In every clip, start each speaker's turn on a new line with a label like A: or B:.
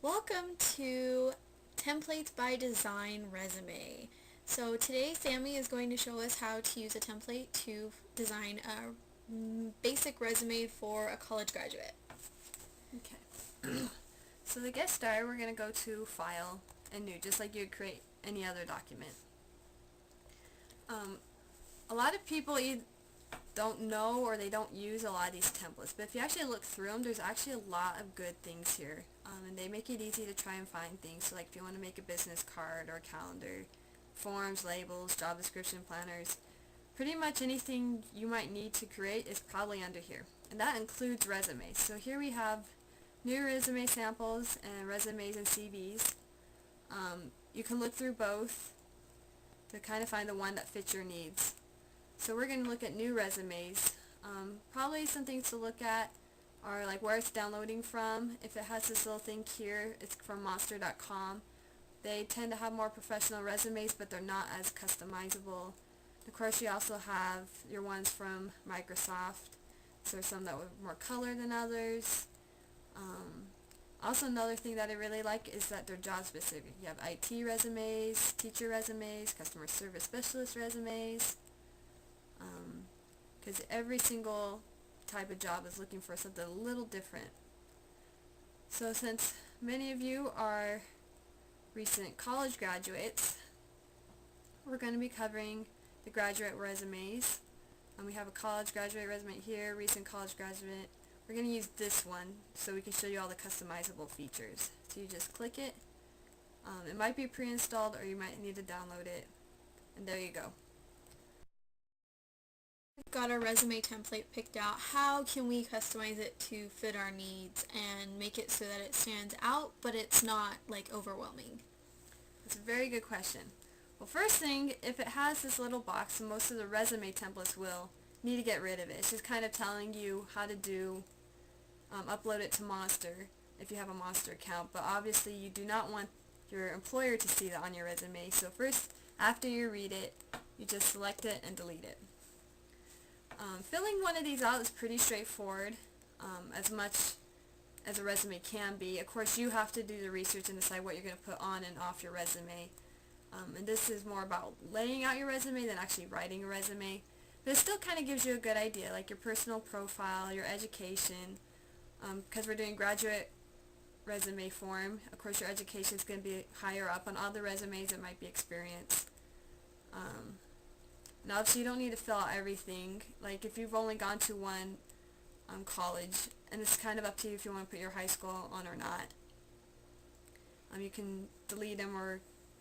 A: Welcome to Templates by Design Resume. So today Sammy is going to show us how to use a template to design a basic resume for a college graduate.
B: Okay. So to get started, we're going to go to File and New, just like you'd create any other document. A lot of people don't know or they don't use a lot of these templates, but if you actually look through them, there's actually a lot of good things here, and they make it easy to try and find things. So like if you want to make a business card or a calendar, forms, labels, job description planners, pretty much anything you might need to create is probably under here, and that includes resumes. So here we have new resume samples and resumes and CVs. You can look through both to kind of find the one that fits your needs. So we're going to look at new resumes. Probably some things to look at are like where it's downloading from. If it has this little thing here, it's from monster.com. They tend to have more professional resumes, but they're not as customizable. Of course, you also have your ones from Microsoft. So there's some that were more color than others. Also, another thing that I really like is that they're job specific. You have IT resumes, teacher resumes, customer service specialist resumes, because every single type of job is looking for something a little different. So since many of you are recent college graduates, we're going to be covering the graduate resumes. We have a college graduate resume here, recent college graduate. We're going to use this one so we can show you all the customizable features. So you just click it. It might be pre-installed or you might need to download it. And there you go.
A: We've got our resume template picked out. How can we customize it to fit our needs and make it so that it stands out but it's not like overwhelming?
B: That's a very good question. Well, first thing, if it has this little box, and most of the resume templates will, you need to get rid of it. It's just kind of telling you how to do, upload it to Monster if you have a Monster account, but obviously you do not want your employer to see that on your resume. So first, after you read it, you just select it and delete it. Filling one of these out is pretty straightforward, as much as a resume can be. Of course, you have to do the research and decide what you're going to put on and off your resume. And this is more about laying out your resume than actually writing a resume. But it still kind of gives you a good idea, like your personal profile, your education. Because we're doing graduate resume form, of course your education is going to be higher up. On all the resumes it might be experience. And obviously you don't need to fill out everything. Like if you've only gone to one college, and it's kind of up to you if you want to put your high school on or not. You can delete them or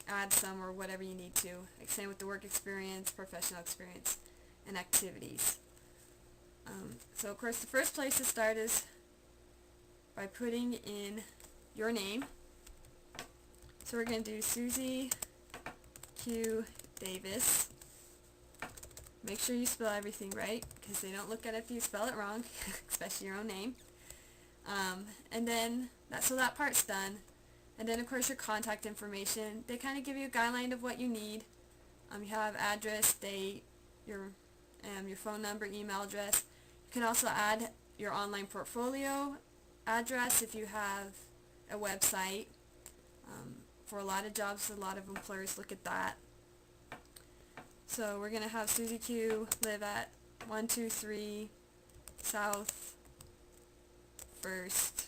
B: add some or whatever you need to. Like same with the work experience, professional experience, and activities. So of course the first place to start is by putting in your name. So we're going to do Susie Q. Davis. Make sure you spell everything right, because they don't look at it if you spell it wrong, especially your own name. And then, so that part's done. And then of course your contact information. They kind of give you a guideline of what you need. You have address, date, your phone number, email address. You can also add your online portfolio address if you have a website. For a lot of jobs, a lot of employers look at that. So we're going to have Susie Q live at 123 South 1st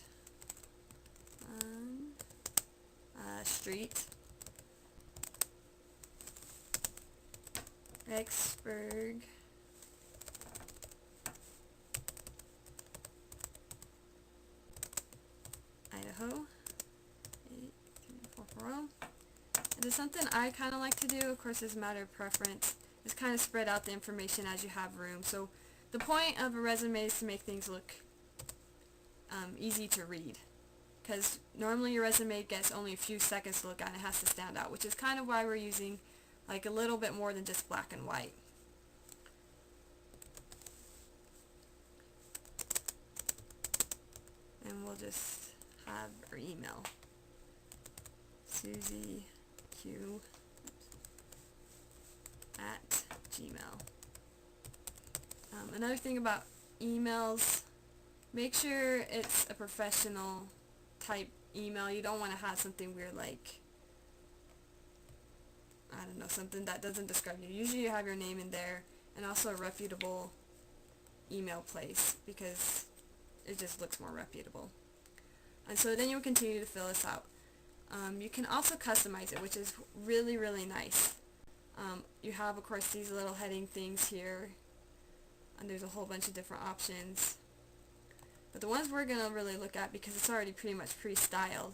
B: Street, Rexburg, Idaho, 83440. And there's something I kind of like to do, of course it's a matter of preference, is kind of spread out the information as you have room. So the point of a resume is to make things look easy to read, because normally your resume gets only a few seconds to look at and it has to stand out, which is kind of why we're using like a little bit more than just black and white. And we'll just have our email, Susie Q at Gmail. Another thing about emails, make sure it's a professional type email. You don't want to have something weird like, I don't know, something that doesn't describe you. Usually you have your name in there and also a reputable email place because it just looks more reputable. And so then you'll continue to fill this out. You can also customize it, which is really, really nice. You have, of course, these little heading things here, and there's a whole bunch of different options. But the ones we're going to really look at, because it's already pretty much pre-styled,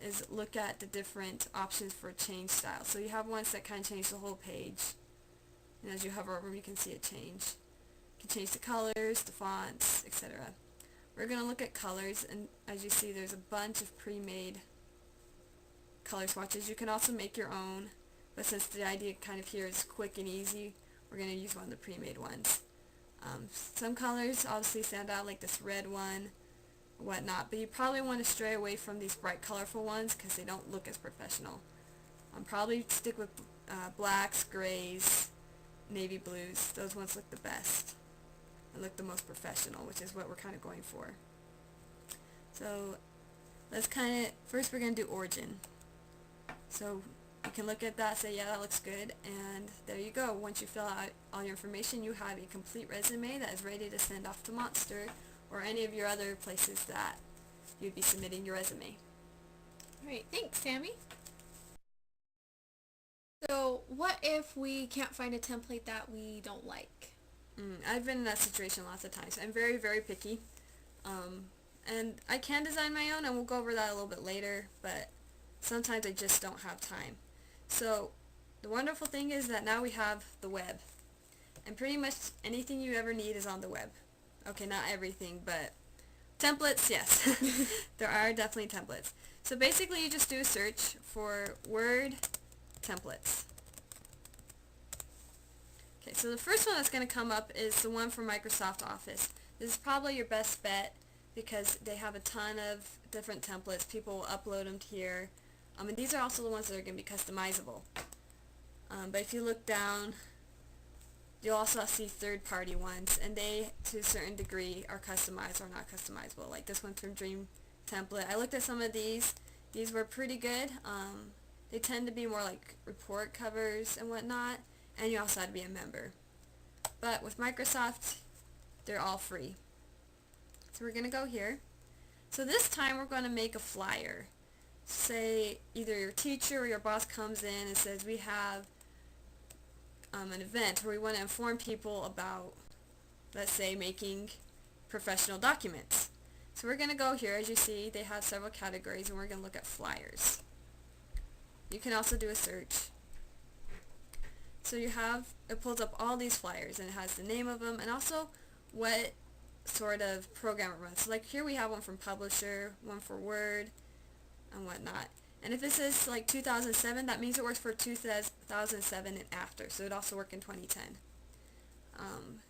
B: is look at the different options for change style. So you have ones that kind of change the whole page, and as you hover over them, you can see it change. You can change the colors, the fonts, etc. We're going to look at colors, and as you see, there's a bunch of pre-made color swatches. You can also make your own, but since the idea kind of here is quick and easy, we're going to use one of the pre-made ones. Some colors obviously stand out, like this red one, whatnot, but you probably want to stray away from these bright colorful ones because they don't look as professional. Probably stick with blacks, grays, navy blues. Those ones look the best and look the most professional, which is what we're kind of going for. So let's first we're going to do origin. So you can look at that, say, yeah, that looks good, and there you go. Once you fill out all your information, you have a complete resume that is ready to send off to Monster or any of your other places that you'd be submitting your resume.
A: Alright, thanks, Sammy. So what if we can't find a template that we don't like?
B: I've been in that situation lots of times. I'm very, very picky, and I can design my own, and we'll go over that a little bit later, but sometimes I just don't have time. So the wonderful thing is that now we have the web, and pretty much anything you ever need is on the web. Okay, not everything, but templates, yes. There are definitely templates. So basically you just do a search for Word templates. Okay, so the first one that's going to come up is the one from Microsoft Office. This is probably your best bet because they have a ton of different templates. People will upload them here. And these are also the ones that are going to be customizable. But if you look down, you'll also see third-party ones, and they, to a certain degree, are customized or not customizable. Like this one from Dream Template. I looked at some of these. These were pretty good. They tend to be more like report covers and whatnot, and you also had to be a member. But with Microsoft, they're all free. So we're going to go here. So this time we're going to make a flyer. Say either your teacher or your boss comes in and says, we have an event where we want to inform people about, let's say, making professional documents. So we're going to go here. As you see, they have several categories, and we're going to look at flyers. You can also do a search. So you have, it pulls up all these flyers, and it has the name of them and also what sort of program it runs. So like here we have one from Publisher, one for Word, and whatnot. And if it says like 2007, that means it works for 2007 and after, so it also worked in 2010. And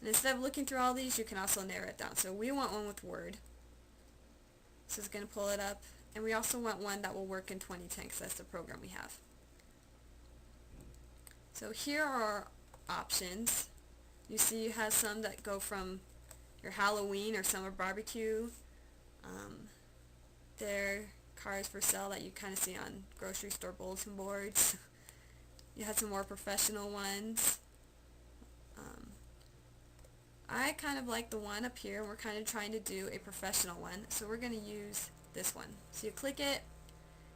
B: instead of looking through all these, you can also narrow it down. So we want one with Word, so it's going to pull it up, and we also want one that will work in 2010 because that's the program we have. So here are our options. You see you have some that go from your Halloween or summer barbecue. There cars for sale that you kind of see on grocery store bulletin boards. You had some more professional ones. I kind of like the one up here. We're kind of trying to do a professional one, so we're going to use this one. So you click it,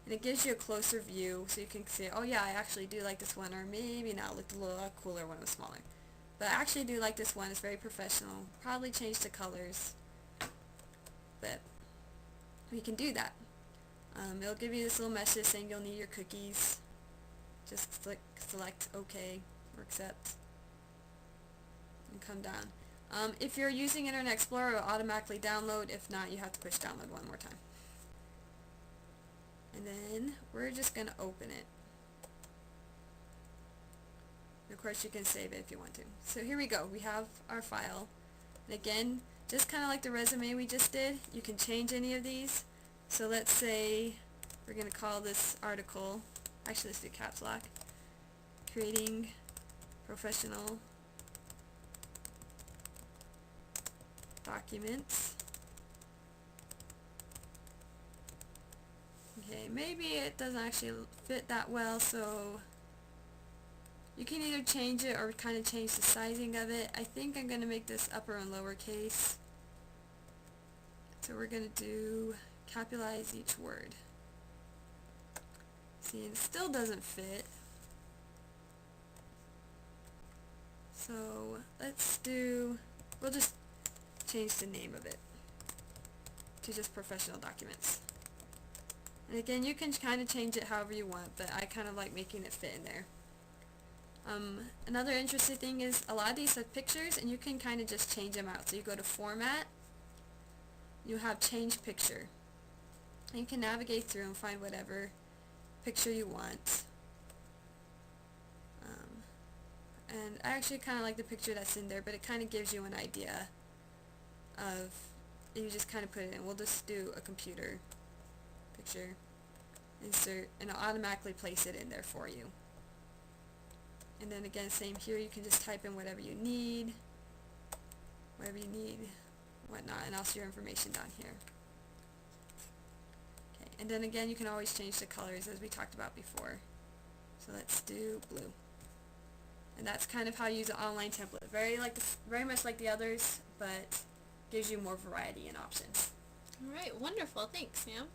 B: and it gives you a closer view, so you can see, oh yeah, I actually do like this one, or maybe not, looked a little cooler when it was smaller. But I actually do like this one. It's very professional. Probably change the colors, but we can do that. It'll give you this little message saying you'll need your cookies. Just click select OK or accept and come down. If you're using Internet Explorer, it'll automatically download. If not, you have to push download one more time. And then we're just going to open it. And of course you can save it if you want to. So here we go. We have our file. And again, just kind of like the resume we just did, you can change any of these. So let's say we're going to call this article, actually let's do caps lock, creating professional documents. Okay, maybe it doesn't actually fit that well, so you can either change it or kind of change the sizing of it. I think I'm going to make this upper and lowercase. So we're going to do capitalize each word. See, it still doesn't fit. So we'll just change the name of it to just professional documents. And again, you can kind of change it however you want, but I kind of like making it fit in there. Another interesting thing is a lot of these have pictures, and you can kind of just change them out. So you go to Format, you have Change Picture. And you can navigate through and find whatever picture you want. And I actually kind of like the picture that's in there, but it kind of gives you an idea of, you just kind of put it in. We'll just do a computer picture, insert, and it'll automatically place it in there for you. And then again, same here, you can just type in whatever you need, whatnot, and also your information down here. Okay, and then again, you can always change the colors as we talked about before. So let's do blue. And that's kind of how you use an online template. Very much like the others, but gives you more variety and options.
A: Alright, wonderful. Thanks, Sam.